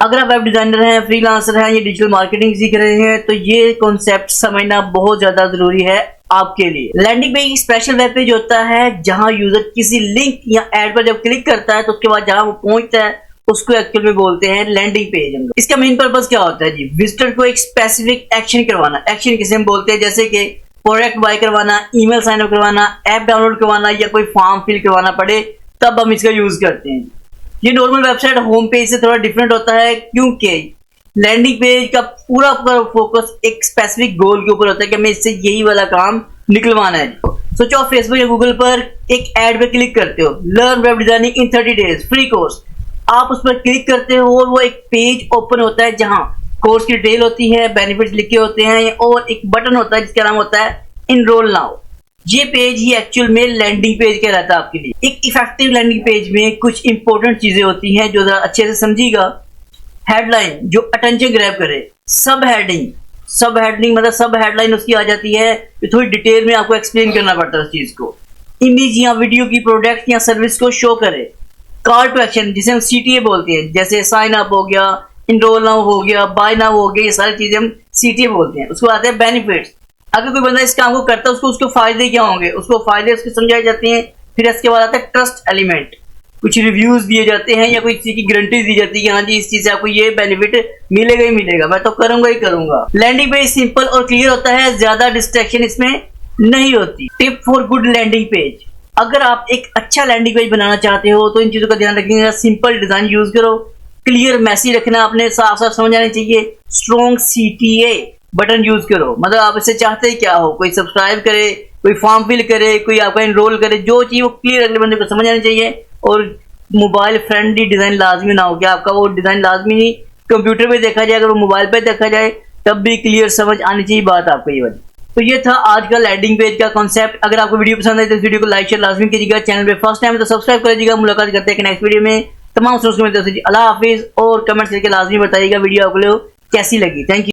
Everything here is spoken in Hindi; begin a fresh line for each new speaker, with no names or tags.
अगर आप वेब डिजाइनर हैं, फ्रीलांसर हैं या डिजिटल मार्केटिंग सीख रहे हैं तो ये कॉन्सेप्ट समझना बहुत ज्यादा जरूरी है आपके लिए। लैंडिंग पेज एक स्पेशल वेब पेज होता है जहां यूजर किसी लिंक या एड पर जब क्लिक करता है तो उसके बाद जहां वो पहुंचता है उसको एक्चुअल में बोलते हैं लैंडिंग पेज। इसका मेन पर्पस क्या होता है जी? विजिटर को एक स्पेसिफिक एक्शन करवाना। एक्शन किसे हम बोलते हैं? जैसे कि प्रोडक्ट बाय करवाना, ईमेल साइन अप करवाना, ऐप डाउनलोड करवाना या कोई फॉर्म फिल करवाना पड़े तब हम इसका यूज करते हैं। ये नॉर्मल वेबसाइट होम पेज से थोड़ा डिफरेंट होता है क्योंकि लैंडिंग पेज का पूरा फोकस एक स्पेसिफिक गोल के ऊपर होता है कि हमें इससे यही वाला काम निकलवाना है। सोचो आप फेसबुक या गूगल पर एक एड पे क्लिक करते हो, लर्न वेब डिजाइनिंग इन 30 डेज फ्री कोर्स। आप उस पर क्लिक करते हो और वो एक पेज ओपन होता है जहां कोर्स की डिटेल होती है, बेनिफिट्स लिखे होते हैं और एक बटन होता है जिसका नाम होता है इनरोल नाउ। ये पेज ही एक्चुअल में लैंडिंग पेज का रहता है आपके लिए। एक इफेक्टिव लैंडिंग पेज में कुछ इंपॉर्टेंट चीजें होती हैं जो जरा अच्छे से समझिएगा। हेडलाइन जो अटेंशन ग्रैब करे, सब हेडिंग मतलब सब हेडलाइन उसकी आ जाती है, थोड़ी डिटेल में आपको एक्सप्लेन करना पड़ता है उस चीज को। इमेज या वीडियो की प्रोडक्ट या सर्विस को शो करे। कॉल टू एक्शन जिसे हम CTA बोलते हैं, जैसे साइन अप हो गया, इनरोल नाउ हो गया, बाय नाउ हो गया, ये सारी चीजें हम CTA बोलते हैं। उसको आते हैं बेनिफिट्स। अगर कोई बंदा इस काम को करता है उसको फायदे क्या होंगे, उसको फायदे उसके समझाए जाते हैं। फिर इसके बाद आता है ट्रस्ट एलिमेंट, कुछ रिव्यूज दिए जाते हैं या कोई चीज की गारंटी दी जाती है कि हाँ जी इस चीज से आपको ये बेनिफिट मिलेगा ही मिलेगा, मैं तो करूंगा ही करूंगा। लैंडिंग पेज सिंपल और क्लियर होता है, ज्यादा डिस्ट्रैक्शन इसमें नहीं होती। Tip for good landing page, अगर आप एक अच्छा लैंडिंग पेज बनाना चाहते हो तो इन चीजों का ध्यान रखिएगा। सिंपल डिजाइन यूज करो, क्लियर मैसेज रखना, अपने साफ साफ समझ आनी चाहिए। स्ट्रॉन्ग CTA बटन यूज करो, मतलब आप इससे चाहते ही क्या हो, कोई सब्सक्राइब करे, कोई फॉर्म फिल करे, कोई आपका एनरोल करे, जो चीज वो क्लियर अगले बंदे को समझ आनी चाहिए। और मोबाइल फ्रेंडली डिजाइन लाजमी ना हो कि आपका वो डिजाइन लाजमी नहीं कंप्यूटर पे देखा जाए, अगर वो मोबाइल पे देखा जाए तब भी क्लियर समझ आनी चाहिए बात आपको ये वाली। तो ये था आज का लैंडिंग पेज का कॉन्सेप्ट। अगर आपको वीडियो पसंद आई तो इस वीडियो को लाइक शेयर लाजमी कीजिएगा। चैनल पे फर्स्ट टाइम तो सब्सक्राइब कर दीजिएगा। मुलाकात करते हैं नेक्स्ट वीडियो में। तमाम सोर्स को मिलते हैं। अल्लाह हाफिज और कमेंट्स करके लाजमी बताइएगा वीडियो आपको कैसी लगी। Thank you.